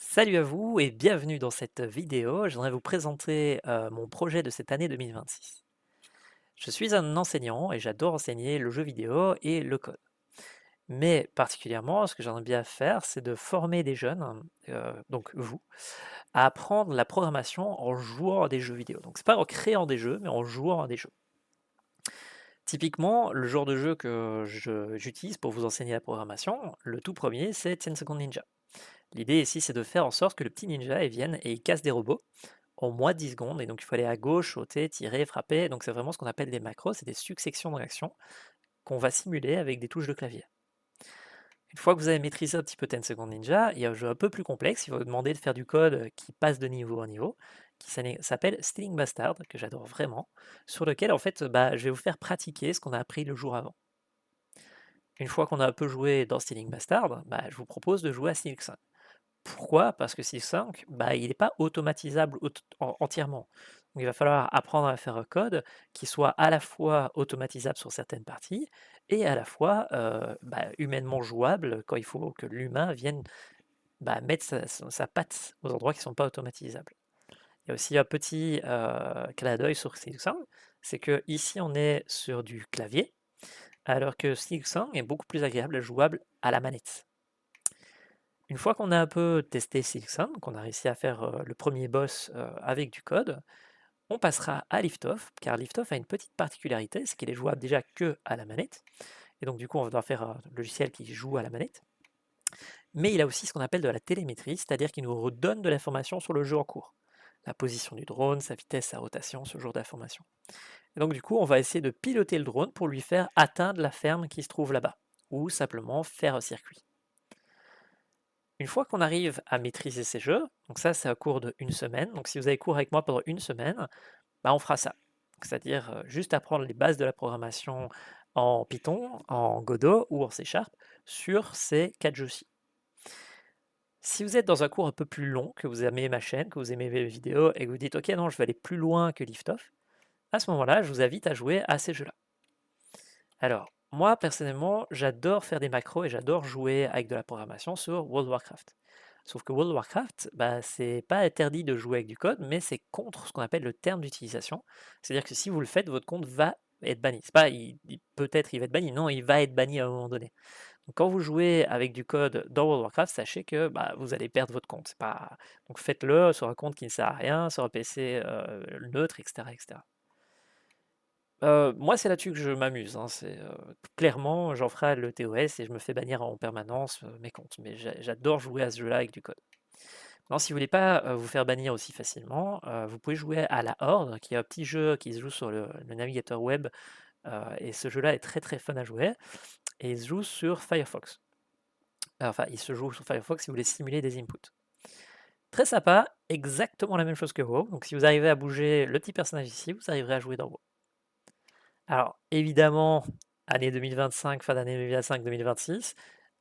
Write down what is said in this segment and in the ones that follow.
Salut à vous et bienvenue dans cette vidéo. J'aimerais vous présenter mon projet de cette année 2026. Je suis un enseignant et j'adore enseigner le jeu vidéo et le code. Mais particulièrement, ce que j'aimerais bien faire, c'est de former des jeunes, donc vous, à apprendre la programmation en jouant à des jeux vidéo. Donc c'est pas en créant des jeux, mais en jouant à des jeux. Typiquement, le genre de jeu que j'utilise pour vous enseigner la programmation, le tout premier, c'est 10 Second Ninja. L'idée ici, c'est de faire en sorte que le petit ninja il vienne et il casse des robots en moins de 10 secondes. Et donc, il faut aller à gauche, sauter, tirer, frapper. Donc, c'est vraiment ce qu'on appelle des macros, c'est des successions de réactions qu'on va simuler avec des touches de clavier. Une fois que vous avez maîtrisé un petit peu 10 Second Ninja, il y a un jeu un peu plus complexe. Il va vous demander de faire du code qui passe de niveau en niveau, qui s'appelle Stealing Bastard, que j'adore vraiment, sur lequel, en fait, je vais vous faire pratiquer ce qu'on a appris le jour avant. Une fois qu'on a un peu joué dans Stealing Bastard, je vous propose de jouer à Stealing 5. Pourquoi? Parce que Silk5, il n'est pas automatisable entièrement. Donc il va falloir apprendre à faire un code qui soit à la fois automatisable sur certaines parties et à la fois humainement jouable quand il faut que l'humain vienne mettre sa patte aux endroits qui ne sont pas automatisables. Il y a aussi un petit clin d'œil sur Silk5, c'est que ici on est sur du clavier, alors que Silk5 est beaucoup plus agréable et jouable à la manette. Une fois qu'on a un peu testé Silksong, qu'on a réussi à faire le premier boss avec du code, on passera à Liftoff, car Liftoff a une petite particularité, c'est qu'il est jouable déjà que à la manette, et donc du coup on doit faire un logiciel qui joue à la manette, mais il a aussi ce qu'on appelle de la télémétrie, c'est-à-dire qu'il nous redonne de l'information sur le jeu en cours. La position du drone, sa vitesse, sa rotation, ce genre d'informations. Et donc du coup on va essayer de piloter le drone pour lui faire atteindre la ferme qui se trouve là-bas, ou simplement faire un circuit. Une fois qu'on arrive à maîtriser ces jeux, donc ça c'est un cours de une semaine, donc si vous avez cours avec moi pendant une semaine, on fera ça. C'est-à-dire juste apprendre les bases de la programmation en Python, en Godot ou en C Sharp sur ces 4 jeux-ci. Si vous êtes dans un cours un peu plus long, que vous aimez ma chaîne, que vous aimez mes vidéos et que vous dites ok non je vais aller plus loin que Liftoff, à ce moment-là je vous invite à jouer à ces jeux-là. Alors moi personnellement j'adore faire des macros et j'adore jouer avec de la programmation sur World of Warcraft. Sauf que World of Warcraft, c'est pas interdit de jouer avec du code, mais c'est contre ce qu'on appelle le terme d'utilisation. C'est-à-dire que si vous le faites, votre compte va être banni. C'est pas peut-être il va être banni, non, il va être banni à un moment donné. Donc quand vous jouez avec du code dans World of Warcraft, sachez que vous allez perdre votre compte. C'est pas... Donc faites-le sur un compte qui ne sert à rien, sur un PC neutre, etc., etc. Moi, c'est là-dessus que je m'amuse, hein, clairement, j'en ferai le TOS et je me fais bannir en permanence, mes comptes, mais j'adore jouer à ce jeu-là avec du code. Non, si vous voulez pas, vous faire bannir aussi facilement, vous pouvez jouer à la Horde, qui est un petit jeu qui se joue sur le navigateur web, et ce jeu-là est très, très fun à jouer et il se joue sur Firefox. Enfin, il se joue sur Firefox si vous voulez simuler des inputs. Très sympa, exactement la même chose que WoW, donc si vous arrivez à bouger le petit personnage ici, vous arriverez à jouer dans WoW. Alors évidemment, année 2025, fin d'année 2025-2026,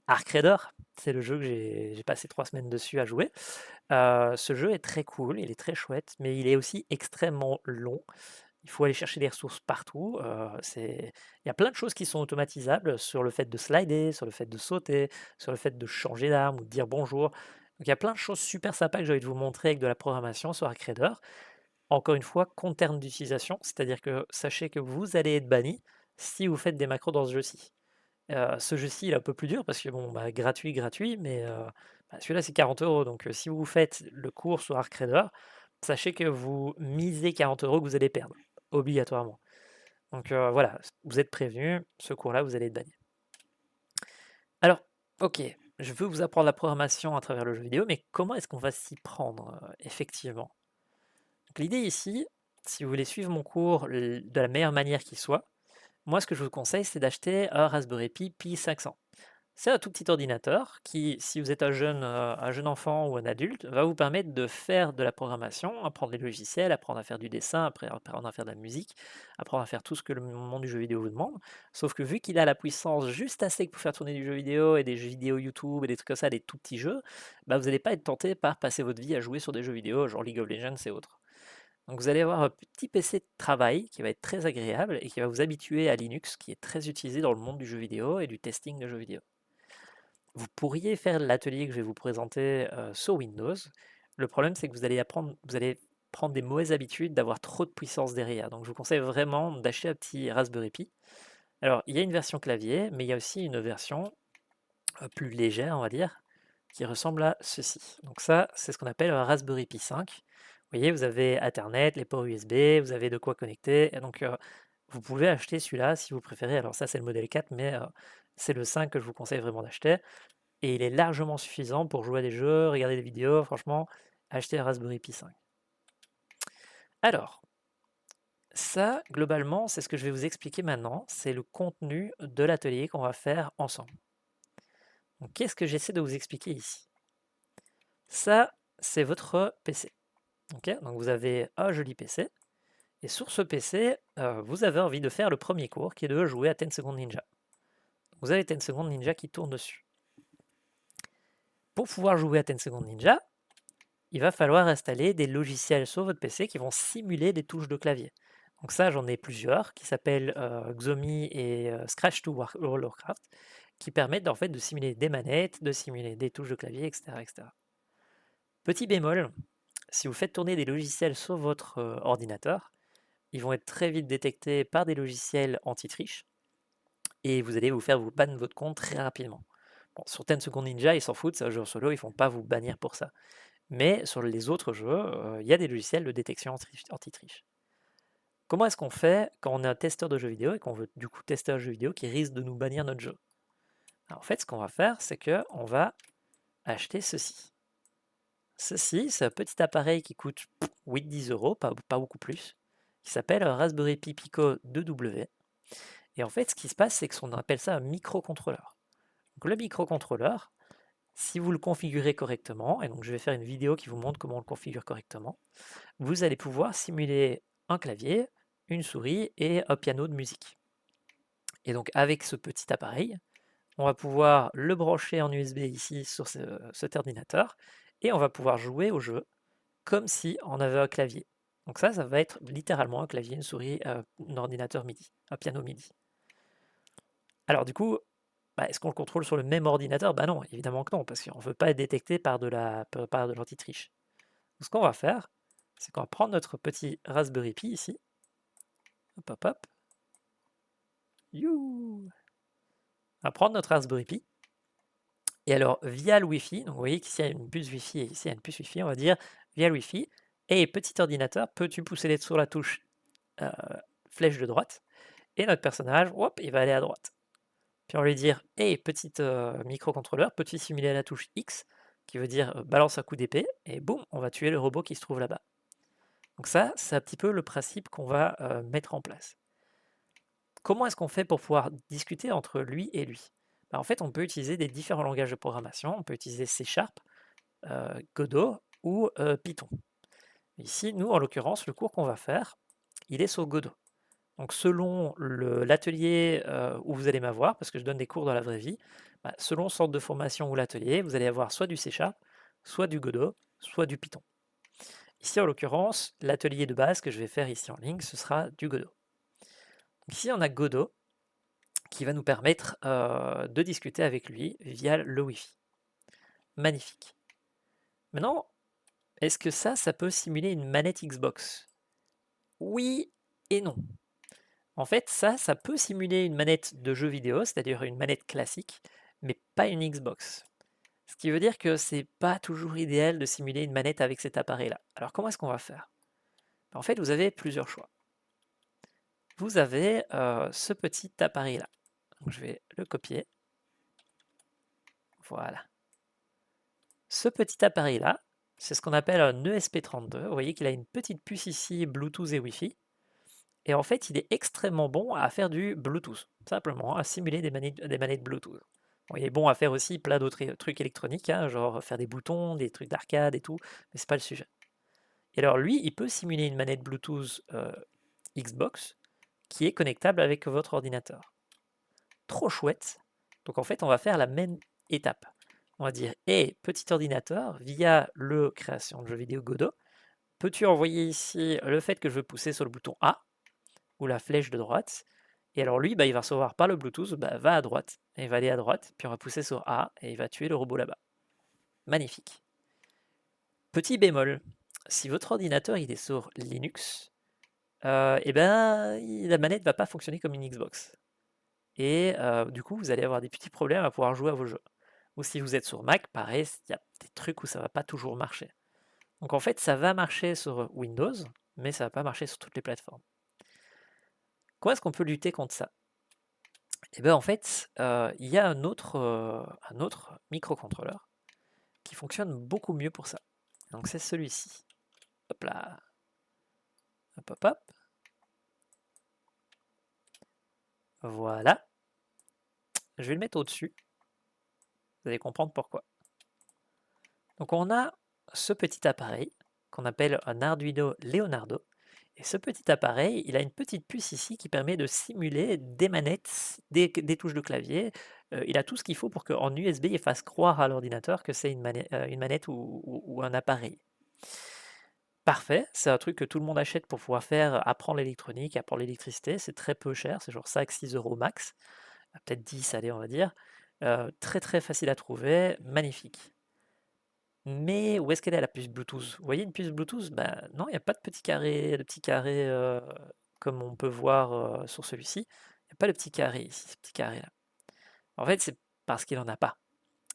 Arc Raider, c'est le jeu que j'ai passé 3 semaines dessus à jouer. Ce jeu est très cool, il est très chouette, mais il est aussi extrêmement long. Il faut aller chercher des ressources partout. Il y a plein de choses qui sont automatisables sur le fait de slider, sur le fait de sauter, sur le fait de changer d'arme ou de dire bonjour. Donc il y a plein de choses super sympas que j'ai envie de vous montrer avec de la programmation sur Arc Raider. Encore une fois, compte terme d'utilisation, c'est-à-dire que sachez que vous allez être banni si vous faites des macros dans ce jeu-ci. Ce jeu-ci, il est un peu plus dur parce que bon, gratuit, mais celui-là c'est 40 €. Donc si vous faites le cours sur Arc Raider, sachez que vous misez 40 € que vous allez perdre, obligatoirement. Donc voilà, vous êtes prévenus, ce cours-là, vous allez être banni. Alors, ok, je veux vous apprendre la programmation à travers le jeu vidéo, mais comment est-ce qu'on va s'y prendre effectivement? Donc l'idée ici, si vous voulez suivre mon cours de la meilleure manière qui soit, moi ce que je vous conseille c'est d'acheter un Raspberry Pi 500. C'est un tout petit ordinateur qui, si vous êtes un jeune enfant ou un adulte, va vous permettre de faire de la programmation, apprendre les logiciels, apprendre à faire du dessin, apprendre à faire de la musique, apprendre à faire tout ce que le monde du jeu vidéo vous demande. Sauf que vu qu'il a la puissance juste assez pour faire tourner du jeu vidéo et des jeux vidéo YouTube et des trucs comme ça, des tout petits jeux, vous n'allez pas être tenté par passer votre vie à jouer sur des jeux vidéo genre League of Legends et autres. Donc vous allez avoir un petit PC de travail qui va être très agréable et qui va vous habituer à Linux, qui est très utilisé dans le monde du jeu vidéo et du testing de jeux vidéo. Vous pourriez faire l'atelier que je vais vous présenter sur Windows. Le problème, c'est que vous allez prendre des mauvaises habitudes d'avoir trop de puissance derrière. Donc, je vous conseille vraiment d'acheter un petit Raspberry Pi. Alors, il y a une version clavier, mais il y a aussi une version plus légère, on va dire, qui ressemble à ceci. Donc ça, c'est ce qu'on appelle un Raspberry Pi 5. Vous voyez, vous avez Ethernet, les ports USB, vous avez de quoi connecter. Et donc, vous pouvez acheter celui-là si vous préférez. Alors ça, c'est le modèle 4, mais c'est le 5 que je vous conseille vraiment d'acheter. Et il est largement suffisant pour jouer à des jeux, regarder des vidéos. Franchement, achetez un Raspberry Pi 5. Alors, ça, globalement, c'est ce que je vais vous expliquer maintenant. C'est le contenu de l'atelier qu'on va faire ensemble. Donc, qu'est-ce que j'essaie de vous expliquer ici? Ça, c'est votre PC. Ok, donc vous avez un joli PC. Et sur ce PC, vous avez envie de faire le premier cours qui est de jouer à 10 Second Ninja. Vous avez 10 Second Ninja qui tourne dessus. Pour pouvoir jouer à 10 Second Ninja, il va falloir installer des logiciels sur votre PC qui vont simuler des touches de clavier. Donc ça, j'en ai plusieurs qui s'appellent Xomi et Scratch to Warcraft, qui permettent en fait de simuler des manettes, de simuler des touches de clavier, etc. etc. Petit bémol, si vous faites tourner des logiciels sur votre ordinateur, ils vont être très vite détectés par des logiciels anti-triche et vous allez vous faire vous ban votre compte très rapidement. Bon, sur 10 Second Ninja, ils s'en foutent, c'est un jeu solo, ils ne font pas vous bannir pour ça. Mais sur les autres jeux, il y a des logiciels de détection anti-triche. Comment est-ce qu'on fait quand on est un testeur de jeux vidéo et qu'on veut du coup tester un jeu vidéo qui risque de nous bannir notre jeu? Alors, en fait, ce qu'on va faire, c'est qu'on va acheter ceci. Ceci, c'est un petit appareil qui coûte 8-10 euros, pas beaucoup plus, qui s'appelle un Raspberry Pi Pico 2W. Et en fait, ce qui se passe, c'est qu'on appelle ça un microcontrôleur. Donc, le microcontrôleur, si vous le configurez correctement, et donc je vais faire une vidéo qui vous montre comment on le configure correctement, vous allez pouvoir simuler un clavier, une souris et un piano de musique. Et donc avec ce petit appareil, on va pouvoir le brancher en USB ici sur cet ordinateur et on va pouvoir jouer au jeu comme si on avait un clavier. Donc ça va être littéralement un clavier, une souris, un ordinateur MIDI, un piano MIDI. Alors du coup, est-ce qu'on le contrôle sur le même ordinateur? Bah non, évidemment que non, parce qu'on ne veut pas être détecté par de l'anti-triche. Ce qu'on va faire, c'est qu'on va prendre notre petit Raspberry Pi ici. Hop, hop, hop. On va prendre notre Raspberry Pi. Et alors, via le Wi-Fi, donc vous voyez qu'ici il y a une puce Wi-Fi et ici il y a une puce Wi-Fi, on va dire via le Wi-Fi. Et petit ordinateur, peux-tu pousser sur la touche flèche de droite? Et notre personnage, hop, il va aller à droite. Puis on va lui dire, hey, petit microcontrôleur, peux-tu simuler la touche X, qui veut dire balance un coup d'épée, et boum, on va tuer le robot qui se trouve là-bas. Donc ça, c'est un petit peu le principe qu'on va mettre en place. Comment est-ce qu'on fait pour pouvoir discuter entre lui et lui? En fait, on peut utiliser des différents langages de programmation. On peut utiliser C#, Godot ou Python. Ici, nous, en l'occurrence, le cours qu'on va faire, il est sur Godot. Donc, selon l'atelier où vous allez m'avoir, parce que je donne des cours dans la vraie vie, selon sorte de formation ou l'atelier, vous allez avoir soit du C#, soit du Godot, soit du Python. Ici, en l'occurrence, l'atelier de base que je vais faire ici en ligne, ce sera du Godot. Donc, ici, on a Godot qui va nous permettre de discuter avec lui via le Wi-Fi. Magnifique. Maintenant, est-ce que ça peut simuler une manette Xbox? Oui et non. En fait, ça peut simuler une manette de jeu vidéo, c'est-à-dire une manette classique, mais pas une Xbox. Ce qui veut dire que c'est pas toujours idéal de simuler une manette avec cet appareil-là. Alors comment est-ce qu'on va faire? En fait, vous avez plusieurs choix. Vous avez ce petit appareil-là. Donc, je vais le copier. Voilà. Ce petit appareil-là, c'est ce qu'on appelle un ESP32. Vous voyez qu'il a une petite puce ici, Bluetooth et Wi-Fi. Et en fait, il est extrêmement bon à faire du Bluetooth, simplement, à simuler des manettes Bluetooth. Bon, il est bon à faire aussi plein d'autres trucs électroniques, hein, genre faire des boutons, des trucs d'arcade et tout, mais c'est pas le sujet. Et alors lui, il peut simuler une manette Bluetooth Xbox qui est connectable avec votre ordinateur. Trop chouette. Donc en fait, on va faire la même étape. On va dire, hey, petit ordinateur, via le création de jeux vidéo Godot, peux-tu envoyer ici le fait que je veux pousser sur le bouton A ou la flèche de droite, Et alors lui, bah, il va recevoir par le Bluetooth, bah, va à droite, et il va aller à droite, puis on va pousser sur A, et il va tuer le robot là-bas. Magnifique. Petit bémol, si votre ordinateur il est sur Linux, et ben, la manette va pas fonctionner comme une Xbox. Et du coup, vous allez avoir des petits problèmes à pouvoir jouer à vos jeux. Ou si vous êtes sur Mac, pareil, il y a des trucs où ça va pas toujours marcher. Donc en fait, ça va marcher sur Windows, mais ça va pas marcher sur toutes les plateformes. Comment est-ce qu'on peut lutter contre ça? Et bien en fait, il y a un autre microcontrôleur qui fonctionne beaucoup mieux pour ça. Donc c'est celui-ci. Hop là. Hop hop hop. Voilà. Je vais le mettre au-dessus. Vous allez comprendre pourquoi. Donc on a ce petit appareil qu'on appelle un Arduino Leonardo. Et ce petit appareil, il a une petite puce ici qui permet de simuler des manettes, des touches de clavier. Il a tout ce qu'il faut pour qu'en USB, il fasse croire à l'ordinateur que c'est une manette ou un appareil. Parfait, c'est un truc que tout le monde achète pour pouvoir faire apprendre l'électronique, apprendre l'électricité. C'est très peu cher, c'est genre 5-6 euros max, peut-être 10, allez, on va dire. Très très facile à trouver, magnifique. Mais où est-ce qu'elle est la puce Bluetooth? Vous voyez une puce Bluetooth? Ben non, il n'y a pas de petit carré comme on peut voir sur celui-ci. Il n'y a pas le petit carré ici, ce petit carré là. En fait, c'est parce qu'il n'en a pas.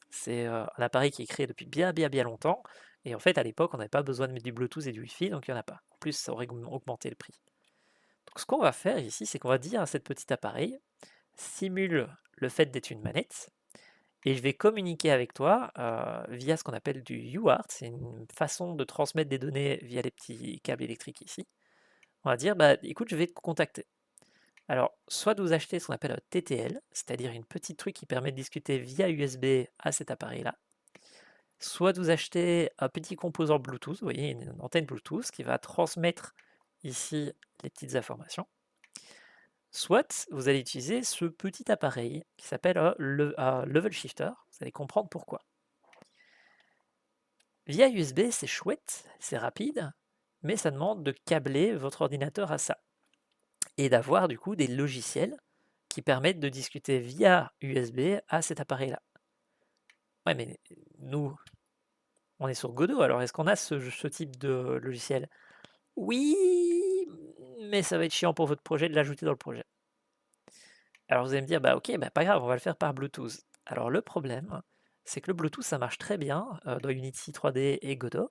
C'est un appareil qui est créé depuis bien bien bien longtemps. Et en fait, à l'époque, on n'avait pas besoin de mettre du Bluetooth et du Wi-Fi, donc il n'y en a pas. En plus, ça aurait augmenté le prix. Donc ce qu'on va faire ici, c'est qu'on va dire à cet petit appareil, simule le fait d'être une manette, et je vais communiquer avec toi via ce qu'on appelle du UART. C'est une façon de transmettre des données via les petits câbles électriques ici. On va dire, bah, écoute, je vais te contacter. Alors, soit vous achetez ce qu'on appelle un TTL, c'est-à-dire une petite truc qui permet de discuter via USB à cet appareil-là. Soit vous achetez un petit composant Bluetooth, vous voyez, une antenne Bluetooth qui va transmettre ici les petites informations. Soit vous allez utiliser ce petit appareil qui s'appelle un level shifter. Vous allez comprendre pourquoi. Via USB, c'est chouette, c'est rapide, mais ça demande de câbler votre ordinateur à ça. Et d'avoir du coup des logiciels qui permettent de discuter via USB à cet appareil-là. Ouais, mais nous, on est sur Godot, alors est-ce qu'on a ce type de logiciel? Oui, mais ça va être chiant pour votre projet de l'ajouter dans le projet. Alors vous allez me dire, bah ok, bah pas grave, on va le faire par Bluetooth. Alors le problème, c'est que le Bluetooth, ça marche très bien dans Unity 3D et Godot,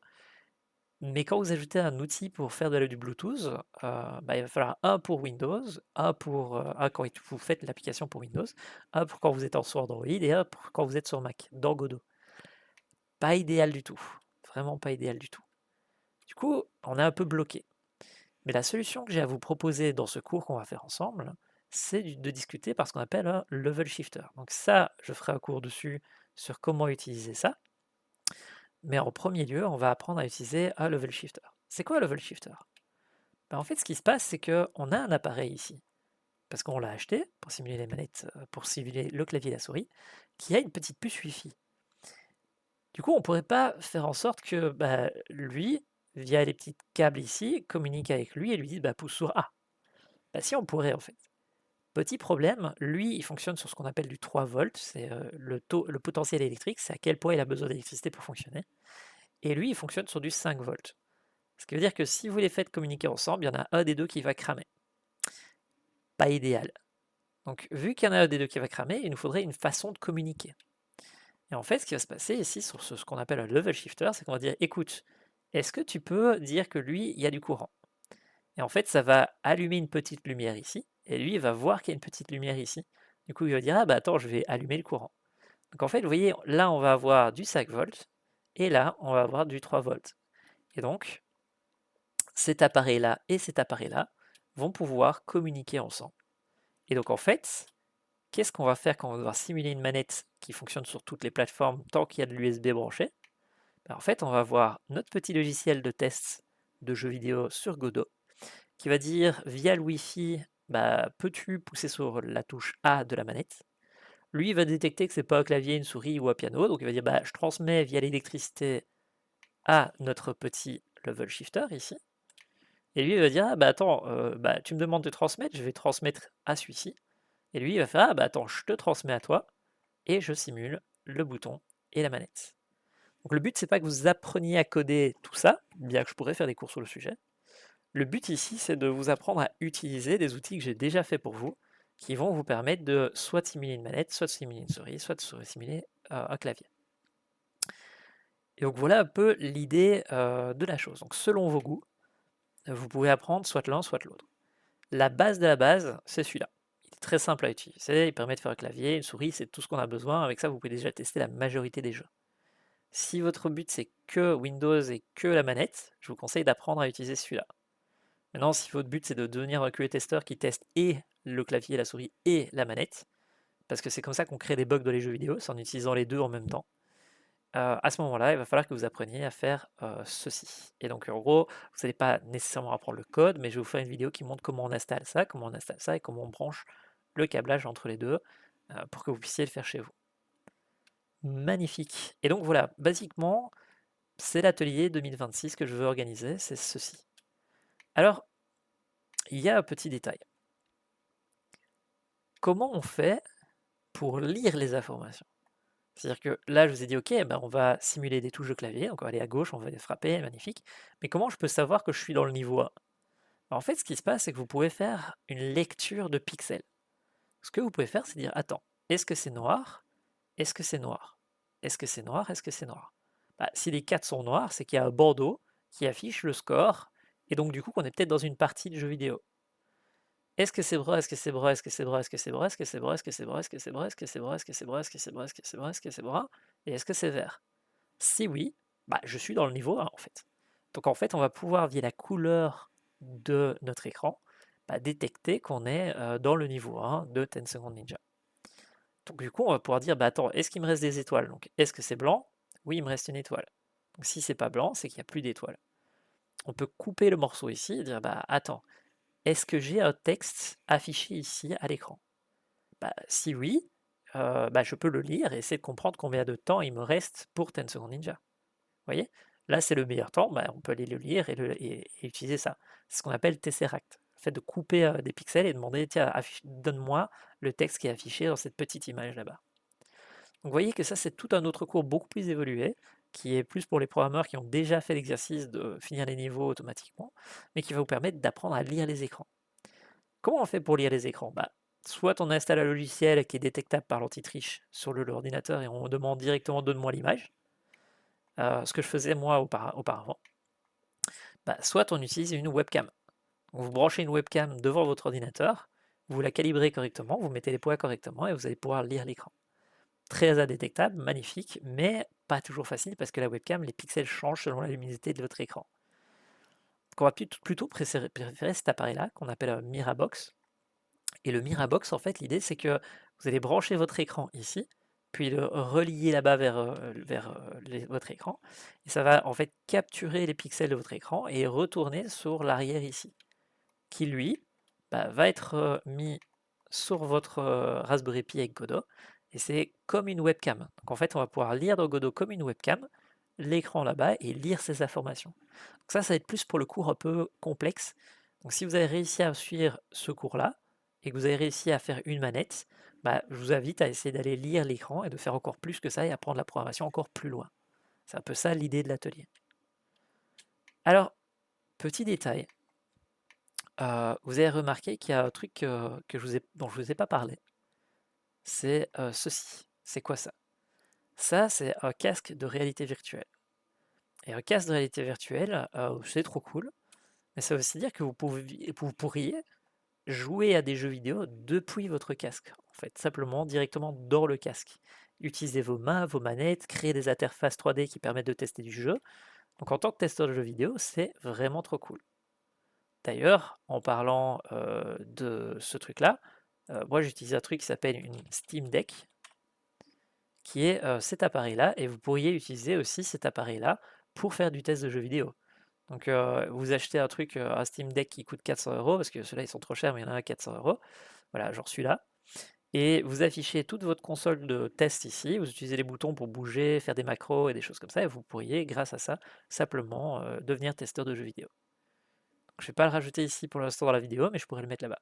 mais quand vous ajoutez un outil pour faire du Bluetooth, bah, il va falloir un pour Windows, un quand vous faites l'application pour Windows, un pour quand vous êtes sur Android et un pour quand vous êtes sur Mac, dans Godot. Pas idéal du tout, vraiment pas idéal du tout. Du coup, on est un peu bloqué. Mais la solution que j'ai à vous proposer dans ce cours qu'on va faire ensemble, c'est de discuter par ce qu'on appelle un level shifter. Donc ça, je ferai un cours dessus sur comment utiliser ça. Mais en premier lieu, on va apprendre à utiliser un level shifter. C'est quoi un level shifter? Ben, en fait, ce qui se passe, c'est qu'on a un appareil ici, parce qu'on l'a acheté pour simuler les manettes, pour simuler le clavier et la souris, qui a une petite puce Wi-Fi. Du coup, on ne pourrait pas faire en sorte que bah, lui, via les petits câbles ici, communique avec lui et lui dise bah, pouce sur A. Bah, si, on pourrait en fait. Petit problème, lui, il fonctionne sur ce qu'on appelle du 3 volts, c'est le potentiel électrique, c'est à quel point il a besoin d'électricité pour fonctionner. Et lui, il fonctionne sur du 5 volts. Ce qui veut dire que si vous les faites communiquer ensemble, il y en a un des deux qui va cramer. Pas idéal. Donc, vu qu'il y en a un des deux qui va cramer, il nous faudrait une façon de communiquer. Et en fait, ce qui va se passer ici sur ce qu'on appelle un level shifter, c'est qu'on va dire, écoute, est-ce que tu peux dire que lui, il y a du courant? Et en fait, ça va allumer une petite lumière ici, et lui, il va voir qu'il y a une petite lumière ici. Du coup, il va dire, ah bah attends, je vais allumer le courant. Donc en fait, vous voyez, là, on va avoir du 5 volts, et là, on va avoir du 3 volts. Et donc, cet appareil-là et cet appareil-là vont pouvoir communiquer ensemble. Et donc en fait, qu'est-ce qu'on va faire quand on va devoir simuler une manette qui fonctionne sur toutes les plateformes tant qu'il y a de l'USB branché? Ben, en fait, on va avoir notre petit logiciel de test de jeux vidéo sur Godot qui va dire via le Wi-Fi, bah, peux-tu pousser sur la touche A de la manette? Lui, il va détecter que c'est pas un clavier, une souris ou un piano, donc il va dire bah, je transmets via l'électricité à notre petit level shifter ici. Et lui, il va dire: «Ah bah attends, bah, tu me demandes de transmettre, je vais transmettre à celui-ci». Et lui, il va faire: «Ah bah attends, je te transmets à toi» et je simule le bouton et la manette. Donc le but, c'est pas que vous appreniez à coder tout ça, bien que je pourrais faire des cours sur le sujet. Le but ici, c'est de vous apprendre à utiliser des outils que j'ai déjà fait pour vous, qui vont vous permettre de soit de simuler une manette, soit de simuler une souris, soit de simuler un clavier. Et donc voilà un peu l'idée de la chose. Donc selon vos goûts, vous pouvez apprendre soit l'un, soit l'autre. La base de la base, c'est celui-là. Il est très simple à utiliser, il permet de faire un clavier, une souris, c'est tout ce qu'on a besoin. Avec ça, vous pouvez déjà tester la majorité des jeux. Si votre but c'est que Windows et que la manette, je vous conseille d'apprendre à utiliser celui-là. Maintenant, si votre but c'est de devenir un QA-testeur qui teste et le clavier, la souris et la manette, parce que c'est comme ça qu'on crée des bugs dans les jeux vidéo, c'est en utilisant les deux en même temps, à ce moment-là, il va falloir que vous appreniez à faire ceci. Et donc en gros, vous n'allez pas nécessairement apprendre le code, mais je vais vous faire une vidéo qui montre comment on installe ça et comment on branche le câblage entre les deux pour que vous puissiez le faire chez vous. Magnifique. Et donc voilà, basiquement, c'est l'atelier 2026 que je veux organiser, c'est ceci. Alors, il y a un petit détail. Comment on fait pour lire les informations? C'est-à-dire que là, je vous ai dit, ok, ben on va simuler des touches de clavier, donc on va aller à gauche, on va les frapper, magnifique. Mais comment je peux savoir que je suis dans le niveau 1? En fait, ce qui se passe, c'est que vous pouvez faire une lecture de pixels. Ce que vous pouvez faire, c'est dire, attends, est-ce que c'est noir? Est-ce que c'est noir? Est-ce que c'est noir? Est-ce que c'est noir? Bah, si les 4 sont noirs, c'est qu'il y a un bandeau qui affiche le score, et donc du coup qu'on est peut-être dans une partie de jeu vidéo. Est-ce que c'est bras? Est-ce que c'est bras? Est-ce que c'est bras? Est-ce que c'est bras? Est-ce que c'est bras? Est-ce que c'est bras? Est-ce que c'est bras? Est-ce que c'est bras? Est-ce que c'est bras? Est-ce que c'est bras? Est-ce que c'est bras? Est-ce que c'est bras? Et est-ce que c'est vert? Si oui, bah, je suis dans le niveau 1 en fait. Donc en fait, on va pouvoir, via la couleur de notre écran, bah, détecter qu'on est dans le niveau 1 de Ten Second Ninja. Donc du coup, on va pouvoir dire, bah attends, est-ce qu'il me reste des étoiles? Donc est-ce que c'est blanc? Oui, il me reste une étoile. Donc si c'est pas blanc, c'est qu'il n'y a plus d'étoiles. On peut couper le morceau ici et dire, bah attends, est-ce que j'ai un texte affiché ici à l'écran? Bah, si oui, bah, je peux le lire et essayer de comprendre combien de temps il me reste pour Ten Second Ninja. Vous voyez? Là, c'est le meilleur temps, bah, on peut aller le lire et utiliser ça. C'est ce qu'on appelle Tesseract. Le fait de couper des pixels et demander, tiens, donne-moi le texte qui est affiché dans cette petite image là-bas. Donc vous voyez que ça, c'est tout un autre cours beaucoup plus évolué, qui est plus pour les programmeurs qui ont déjà fait l'exercice de finir les niveaux automatiquement, mais qui va vous permettre d'apprendre à lire les écrans. Comment on fait pour lire les écrans? Bah, soit on installe un logiciel qui est détectable par l'anti-triche sur l'ordinateur et on demande directement donne-moi l'image, ce que je faisais moi auparavant. Bah, soit on utilise une webcam. Donc vous branchez une webcam devant votre ordinateur, vous la calibrez correctement, vous mettez les poids correctement et vous allez pouvoir lire l'écran. Très indétectable, magnifique, mais pas toujours facile parce que la webcam, les pixels changent selon la luminosité de votre écran. Donc on va plutôt préférer cet appareil-là qu'on appelle un Mirabox. Et le Mirabox, en fait, l'idée c'est que vous allez brancher votre écran ici, puis le relier là-bas vers votre écran, et ça va en fait capturer les pixels de votre écran et retourner sur l'arrière ici, qui lui bah, va être mis sur votre Raspberry Pi avec Godot, et c'est comme une webcam. Donc en fait, on va pouvoir lire dans Godot comme une webcam l'écran là-bas et lire ces informations. Donc ça va être plus pour le cours un peu complexe. Donc si vous avez réussi à suivre ce cours-là et que vous avez réussi à faire une manette, bah, je vous invite à essayer d'aller lire l'écran et de faire encore plus que ça et apprendre la programmation encore plus loin. C'est un peu ça l'idée de l'atelier. Alors, petit détail, vous avez remarqué qu'il y a un truc dont je ne vous ai pas parlé. C'est ceci. C'est quoi ça? Ça, c'est un casque de réalité virtuelle. Et un casque de réalité virtuelle, c'est trop cool. Mais ça veut aussi dire que vous pourriez jouer à des jeux vidéo depuis votre casque. En fait, simplement, directement dans le casque. Utilisez vos mains, vos manettes, créer des interfaces 3D qui permettent de tester du jeu. Donc en tant que testeur de jeux vidéo, c'est vraiment trop cool. D'ailleurs, en parlant de ce truc-là, moi j'utilise un truc qui s'appelle une Steam Deck, qui est cet appareil-là, et vous pourriez utiliser aussi cet appareil-là pour faire du test de jeux vidéo. Donc vous achetez un truc, un Steam Deck qui coûte 400 €, parce que ceux-là ils sont trop chers, mais il y en a à 400 €. Voilà, genre celui-là. Et vous affichez toute votre console de test ici, vous utilisez les boutons pour bouger, faire des macros et des choses comme ça, et vous pourriez, grâce à ça, simplement devenir testeur de jeux vidéo. Je ne vais pas le rajouter ici pour l'instant dans la vidéo, mais je pourrais le mettre là-bas.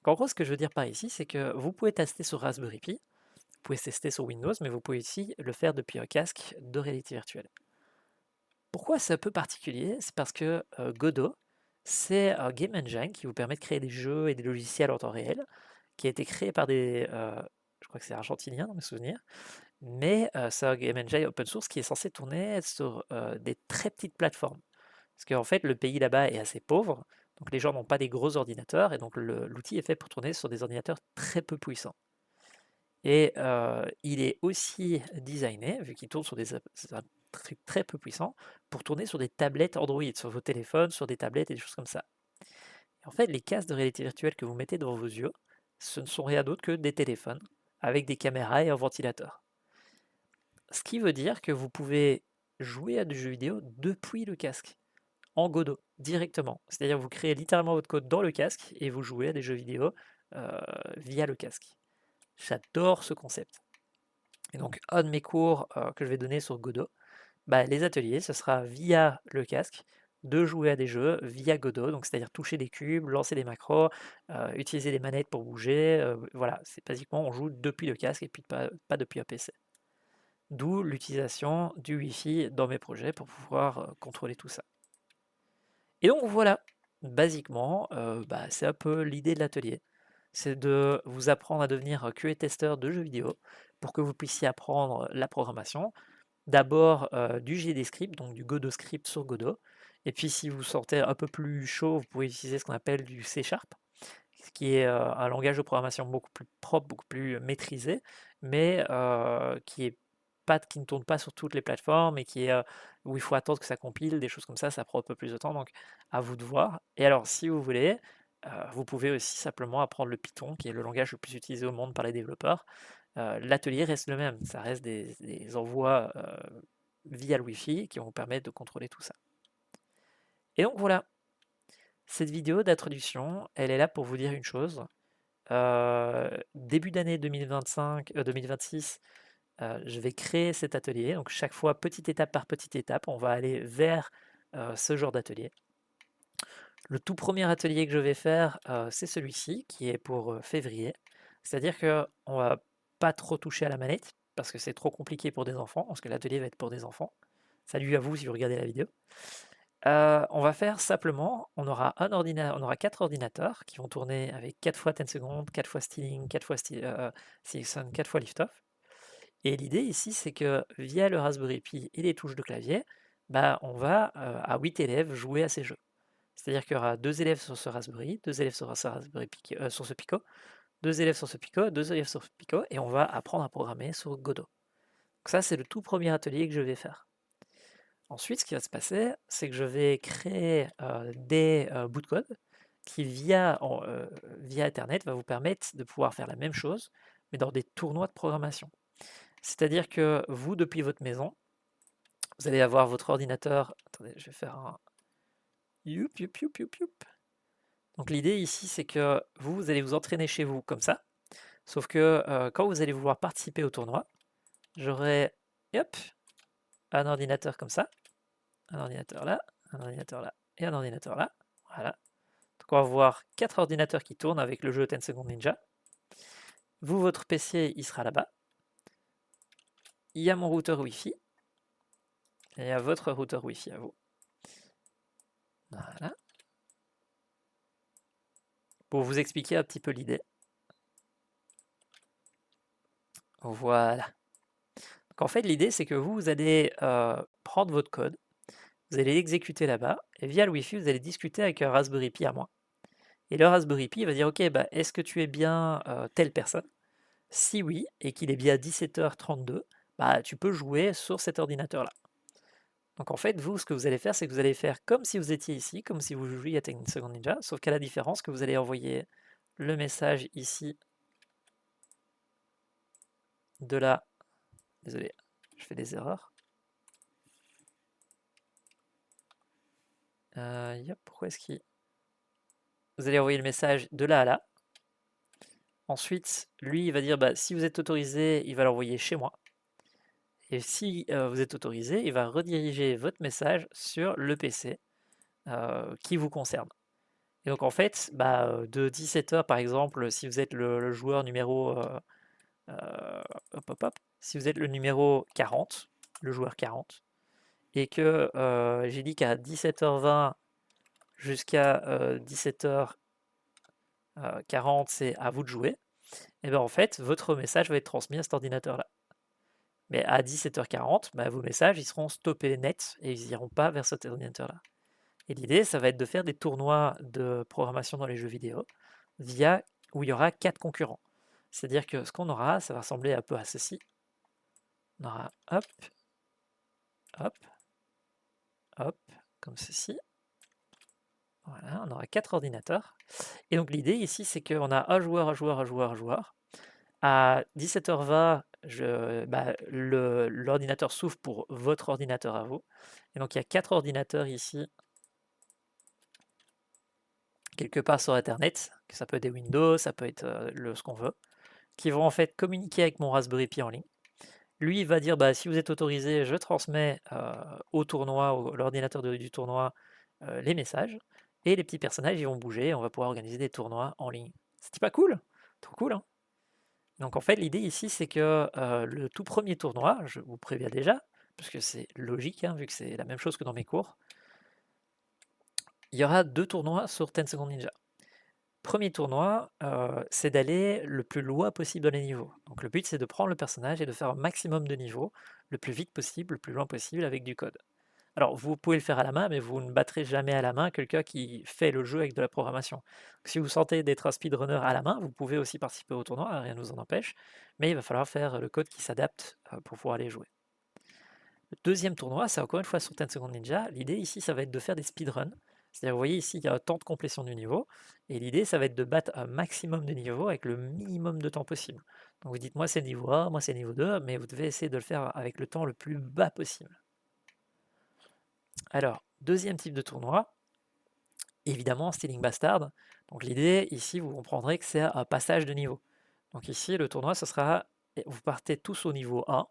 Donc, en gros, ce que je veux dire par ici, c'est que vous pouvez tester sur Raspberry Pi, vous pouvez tester sur Windows, mais vous pouvez aussi le faire depuis un casque de réalité virtuelle. Pourquoi c'est un peu particulier? C'est parce que Godot, c'est un game engine qui vous permet de créer des jeux et des logiciels en temps réel, qui a été créé par des, je crois que c'est argentinien dans mes souvenirs, mais c'est un game engine open source qui est censé tourner sur des très petites plateformes. Parce qu'en fait, le pays là-bas est assez pauvre, donc les gens n'ont pas des gros ordinateurs, et donc l'outil est fait pour tourner sur des ordinateurs très peu puissants. Et il est aussi designé, vu qu'il tourne sur c'est un truc très peu puissant, pour tourner sur des tablettes Android, sur vos téléphones, sur des tablettes et des choses comme ça. Et en fait, les casques de réalité virtuelle que vous mettez devant vos yeux, ce ne sont rien d'autre que des téléphones avec des caméras et un ventilateur. Ce qui veut dire que vous pouvez jouer à des jeux vidéo depuis le casque, en Godot, directement. C'est-à-dire vous créez littéralement votre code dans le casque et vous jouez à des jeux vidéo via le casque. J'adore ce concept. Et donc, un de mes cours que je vais donner sur Godot, bah, les ateliers, ce sera via le casque, de jouer à des jeux via Godot, donc c'est-à-dire toucher des cubes, lancer des macros, utiliser des manettes pour bouger. Voilà, c'est basiquement on joue depuis le casque et puis pas depuis un PC. D'où l'utilisation du Wi-Fi dans mes projets pour pouvoir contrôler tout ça. Et donc voilà, basiquement, bah, c'est un peu l'idée de l'atelier. C'est de vous apprendre à devenir QA-testeur de jeux vidéo pour que vous puissiez apprendre la programmation. D'abord du GDScript, donc du Godot script sur Godot. Et puis si vous vous sentez un peu plus chaud, vous pouvez utiliser ce qu'on appelle du C#, qui est un langage de programmation beaucoup plus propre, beaucoup plus maîtrisé, mais qui ne tourne pas sur toutes les plateformes et où il faut attendre que ça compile, des choses comme ça prend un peu plus de temps, donc à vous de voir. Et alors si vous voulez, vous pouvez aussi simplement apprendre le Python, qui est le langage le plus utilisé au monde par les développeurs. L'atelier reste le même, ça reste des envois via le Wi-Fi qui vont vous permettre de contrôler tout ça. Et donc voilà, cette vidéo d'introduction, elle est là pour vous dire une chose. Début d'année 2026, je vais créer cet atelier. Donc chaque fois, petite étape par petite étape, on va aller vers ce genre d'atelier. Le tout premier atelier que je vais faire, c'est celui-ci, qui est pour février. C'est-à-dire qu'on ne va pas trop toucher à la manette, parce que c'est trop compliqué pour des enfants, parce que l'atelier va être pour des enfants. Salut à vous si vous regardez la vidéo. On va faire simplement, on aura 4 ordinateurs qui vont tourner avec 4 fois 10 secondes, 4 fois stealing, 4 fois Silixon, 4 fois lift-off. Et l'idée ici, c'est que via le Raspberry Pi et les touches de clavier, bah, on va à 8 élèves jouer à ces jeux. C'est-à-dire qu'il y aura 2 élèves sur ce Raspberry, 2 élèves sur ce Raspberry Pi, sur ce Pico, 2 élèves sur ce Pico, 2 élèves sur ce Pico, et on va apprendre à programmer sur Godot. Donc ça, c'est le tout premier atelier que je vais faire. Ensuite, ce qui va se passer, c'est que je vais créer des bouts de code qui, via Internet, va vous permettre de pouvoir faire la même chose, mais dans des tournois de programmation. C'est-à-dire que vous, depuis votre maison, vous allez avoir votre ordinateur. Attendez, je vais faire un. Youp, youp, youp, youp, youp. Donc l'idée ici, c'est que vous allez vous entraîner chez vous comme ça. Sauf que quand vous allez vouloir participer au tournoi, j'aurai hop, un ordinateur comme ça, un ordinateur là, un ordinateur là et un ordinateur là. Voilà. Donc on va voir 4 ordinateurs qui tournent avec le jeu 10 Seconds Ninja. Vous, votre PC, il sera là-bas. Il y a mon routeur Wi-Fi. Et il y a votre routeur Wi-Fi à vous. Voilà. Pour vous expliquer un petit peu l'idée. Voilà. Donc en fait, l'idée, c'est que vous allez prendre votre code, vous allez l'exécuter là-bas, et via le Wi-Fi, vous allez discuter avec un Raspberry Pi à moi. Et le Raspberry Pi va dire, ok, bah, est-ce que tu es bien telle personne? Si oui, et qu'il est bien 17h32, bah, tu peux jouer sur cet ordinateur-là. Donc en fait, vous, ce que vous allez faire, c'est que vous allez faire comme si vous étiez ici, comme si vous jouiez à 10 Seconds Ninja, sauf qu'à la différence que vous allez envoyer le message ici de là. Désolé, je fais des erreurs. Pourquoi est-ce qu'il... Vous allez envoyer le message de là à là. Ensuite, lui, il va dire, bah, si vous êtes autorisé, il va l'envoyer chez moi. Et si vous êtes autorisé, il va rediriger votre message sur le PC qui vous concerne. Et donc en fait, de 17 h par exemple, si vous êtes le joueur numéro, hop, hop, hop, si vous êtes le numéro 40, le joueur 40, et que j'ai dit qu'à 17 h 20 jusqu'à 17 h 40, c'est à vous de jouer, et bien en fait, votre message va être transmis à cet ordinateur-là. Mais à 17 h 40, vos messages ils seront stoppés net et ils n'iront pas vers cet ordinateur-là. Et l'idée, ça va être de faire des tournois de programmation dans les jeux vidéo via où il y aura 4 concurrents. C'est-à-dire que ce qu'on aura, ça va ressembler un peu à ceci. On aura hop, hop, hop, comme ceci. Voilà, on aura 4 ordinateurs. Et donc l'idée ici, c'est qu'on a un joueur, un joueur, un joueur, un joueur. À 17 h 20, l'ordinateur s'ouvre pour votre ordinateur à vous. Et donc il y a 4 ordinateurs ici, quelque part sur Internet, que ça peut être des Windows, ça peut être ce qu'on veut, qui vont en fait communiquer avec mon Raspberry Pi en ligne. Lui, il va dire, si vous êtes autorisé, je transmets au tournoi, l'ordinateur du tournoi, les messages. Et les petits personnages, ils vont bouger et on va pouvoir organiser des tournois en ligne. C'était pas cool? Trop cool, hein? Donc en fait, l'idée ici, c'est que le tout premier tournoi, je vous préviens déjà, parce que c'est logique, hein, vu que c'est la même chose que dans mes cours, il y aura 2 tournois sur 10 Seconds Ninja. Premier tournoi, c'est d'aller le plus loin possible dans les niveaux. Donc le but, c'est de prendre le personnage et de faire un maximum de niveaux, le plus vite possible, le plus loin possible avec du code. Alors vous pouvez le faire à la main, mais vous ne battrez jamais à la main quelqu'un qui fait le jeu avec de la programmation. Donc, si vous sentez d'être un speedrunner à la main, vous pouvez aussi participer au tournoi, rien ne vous en empêche, mais il va falloir faire le code qui s'adapte pour pouvoir aller jouer. Le deuxième tournoi, c'est encore une fois sur 10 Seconds Ninja. L'idée ici, ça va être de faire des speedruns. C'est-à-dire, vous voyez ici, il y a un temps de complétion du niveau. Et l'idée, ça va être de battre un maximum de niveaux avec le minimum de temps possible. Donc vous dites, moi c'est niveau 1, moi c'est niveau 2, mais vous devez essayer de le faire avec le temps le plus bas possible. Alors, deuxième type de tournoi, évidemment, Stealing Bastard. Donc l'idée, ici, vous comprendrez que c'est un passage de niveau. Donc ici, le tournoi, ce sera, vous partez tous au niveau 1,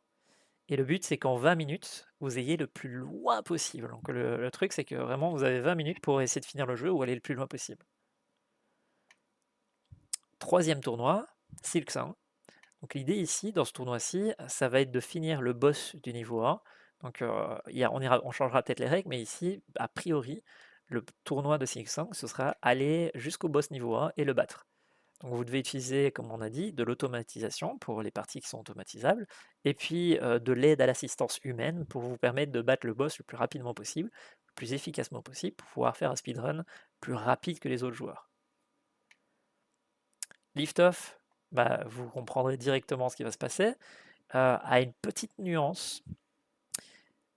et le but, c'est qu'en 20 minutes, vous ayez le plus loin possible. Donc le truc, c'est que vraiment, vous avez 20 minutes pour essayer de finir le jeu ou aller le plus loin possible. Troisième tournoi, Silksong. Donc l'idée ici, dans ce tournoi-ci, ça va être de finir le boss du niveau 1. Donc on changera peut-être les règles, mais ici, a priori, le tournoi de Silksong, ce sera aller jusqu'au boss niveau 1 et le battre. Donc vous devez utiliser, comme on a dit, de l'automatisation pour les parties qui sont automatisables, et puis de l'aide à l'assistance humaine pour vous permettre de battre le boss le plus rapidement possible, le plus efficacement possible, pour pouvoir faire un speedrun plus rapide que les autres joueurs. Lift-off, vous comprendrez directement ce qui va se passer. À une petite nuance,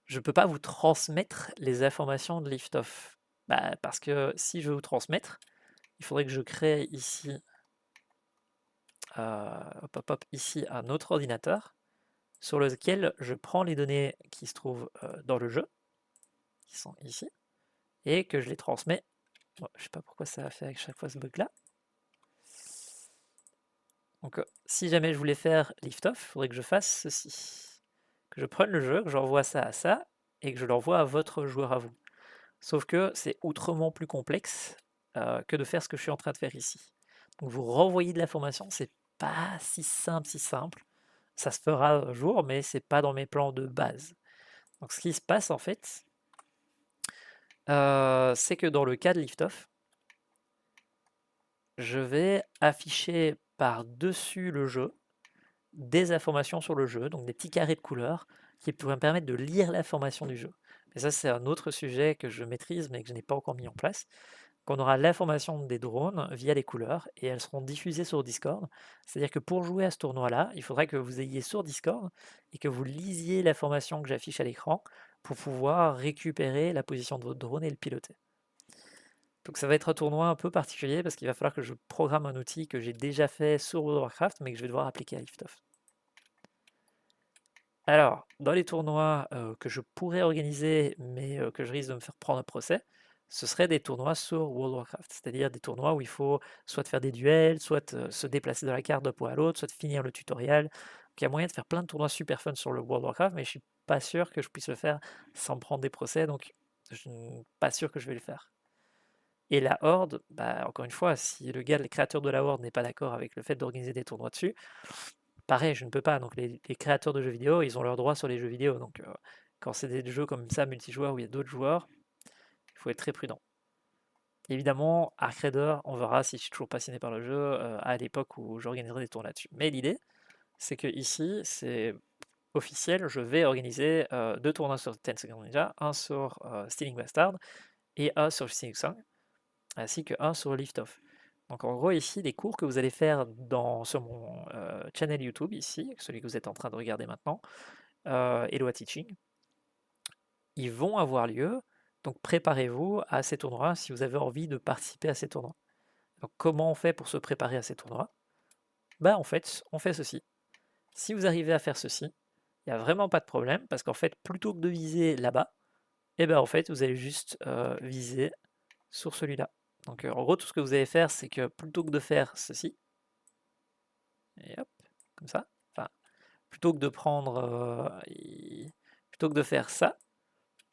je ne peux pas vous transmettre les informations de lift-off. Parce que si je veux vous transmettre, il faudrait que je crée ici ici un autre ordinateur sur lequel je prends les données qui se trouvent dans le jeu, qui sont ici, et que je les transmets. Bon, je ne sais pas pourquoi ça a fait à chaque fois ce bug là. Donc si jamais je voulais faire lift-off, il faudrait que je fasse ceci. Que je prenne le jeu, que j'envoie ça à ça, et que je l'envoie à votre joueur à vous. Sauf que c'est outrement plus complexe que de faire ce que je suis en train de faire ici. Donc vous renvoyez de l'information, c'est pas si simple. Ça se fera un jour, mais c'est pas dans mes plans de base. Donc ce qui se passe en fait, c'est que dans le cas de lift-off, je vais afficher par-dessus le jeu des informations sur le jeu, donc des petits carrés de couleurs qui pourraient me permettre de lire l'information du jeu. Mais ça, c'est un autre sujet que je maîtrise mais que je n'ai pas encore mis en place. Qu'on aura l'information des drones via les couleurs et elles seront diffusées sur Discord. C'est-à-dire que pour jouer à ce tournoi-là, il faudrait que vous ayez sur Discord et que vous lisiez l'information que j'affiche à l'écran pour pouvoir récupérer la position de votre drone et le piloter. Donc ça va être un tournoi un peu particulier parce qu'il va falloir que je programme un outil que j'ai déjà fait sur World of Warcraft mais que je vais devoir appliquer à Lift-Off. Alors, dans les tournois que je pourrais organiser mais que je risque de me faire prendre un procès, ce serait des tournois sur World of Warcraft, c'est-à-dire des tournois où il faut soit faire des duels, soit se déplacer dans la carte d'un point à l'autre, soit finir le tutoriel. Donc, il y a moyen de faire plein de tournois super fun sur le World of Warcraft, mais je suis pas sûr que je puisse le faire sans me prendre des procès. Donc Je ne pas sûr que je vais le faire. Et la Horde, bah, encore une fois, si le gars, le créateur de la Horde n'est pas d'accord avec le fait d'organiser des tournois dessus, pareil, je ne peux pas. Donc les créateurs de jeux vidéo, ils ont leurs droits sur les jeux vidéo. Donc quand c'est des jeux comme ça, multijoueurs, où il y a d'autres joueurs, il faut être très prudent. Évidemment, Arc Raider, on verra si je suis toujours passionné par le jeu à l'époque où j'organiserai des tournois là-dessus. Mais l'idée, c'est que ici, c'est officiel, je vais organiser 2 tournois sur Ten Seconds Ninja, un sur Stealing Bastard et un sur Silksong, ainsi que un sur Lift Off. Donc en gros ici, les cours que vous allez faire sur mon channel YouTube ici, celui que vous êtes en train de regarder maintenant, Eloa Teaching, ils vont avoir lieu. Donc préparez-vous à ces tournois si vous avez envie de participer à ces tournois. Donc comment on fait pour se préparer à ces tournois? Bah en fait, on fait ceci. Si vous arrivez à faire ceci, il n'y a vraiment pas de problème parce qu'en fait, plutôt que de viser là-bas, et ben en fait, vous allez juste viser sur celui-là. Donc en gros, tout ce que vous allez faire, c'est que plutôt que de faire ceci, et hop, comme ça, enfin, plutôt que de prendre, plutôt que de faire ça,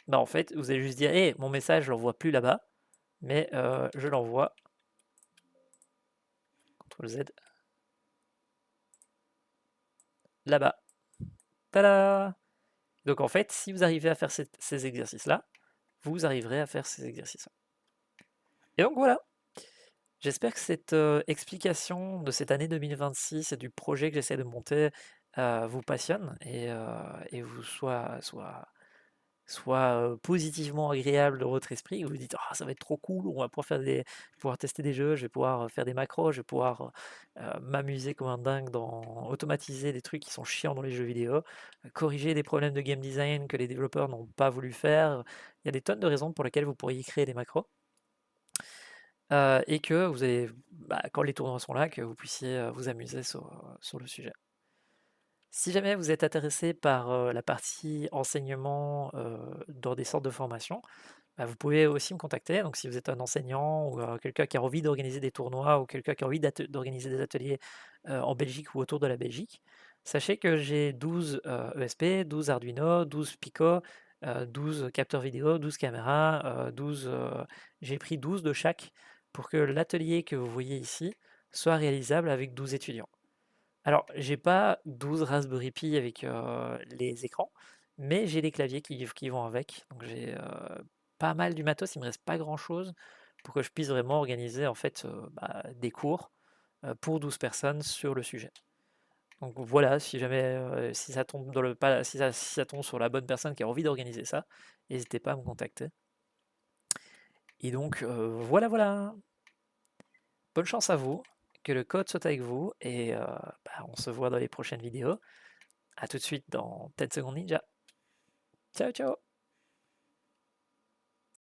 bah en fait, vous allez juste dire, hé, mon message, je l'envoie plus là-bas, mais je l'envoie, CTRL Z, là-bas. Tada! Donc en fait, si vous arrivez à faire ces exercices-là, vous arriverez à faire ces exercices-là. Et donc voilà. J'espère que cette explication de cette année 2026 et du projet que j'essaie de monter vous passionne et vous soit positivement agréable dans votre esprit. Vous vous dites, ah, ça va être trop cool, on va pouvoir tester des jeux, je vais pouvoir faire des macros, je vais pouvoir m'amuser comme un dingue automatiser des trucs qui sont chiants dans les jeux vidéo, corriger des problèmes de game design que les développeurs n'ont pas voulu faire. Il y a des tonnes de raisons pour lesquelles vous pourriez créer des macros. Et que vous avez, bah, quand les tournois sont là, que vous puissiez vous amuser sur le sujet. Si jamais vous êtes intéressé par la partie enseignement dans des sortes de formations, bah, vous pouvez aussi me contacter. Donc si vous êtes un enseignant ou quelqu'un qui a envie d'organiser des tournois ou quelqu'un qui a envie d'organiser des ateliers en Belgique ou autour de la Belgique, sachez que j'ai 12 ESP, 12 Arduino, 12 Pico, 12 capteurs vidéo, 12 caméras, 12, j'ai pris 12 de chaque pour que l'atelier que vous voyez ici soit réalisable avec 12 étudiants. Alors, j'ai pas 12 Raspberry Pi avec les écrans, mais j'ai les claviers qui vont avec. Donc j'ai pas mal du matos, il me reste pas grand-chose pour que je puisse vraiment organiser en fait bah, des cours pour 12 personnes sur le sujet. Donc voilà, si jamais si ça tombe dans le pas, si ça tombe sur la bonne personne qui a envie d'organiser ça, n'hésitez pas à me contacter. Et donc voilà, voilà. Bonne chance à vous, que le code soit avec vous et bah, on se voit dans les prochaines vidéos. A tout de suite dans 10 secondes Ninja. Ciao, ciao!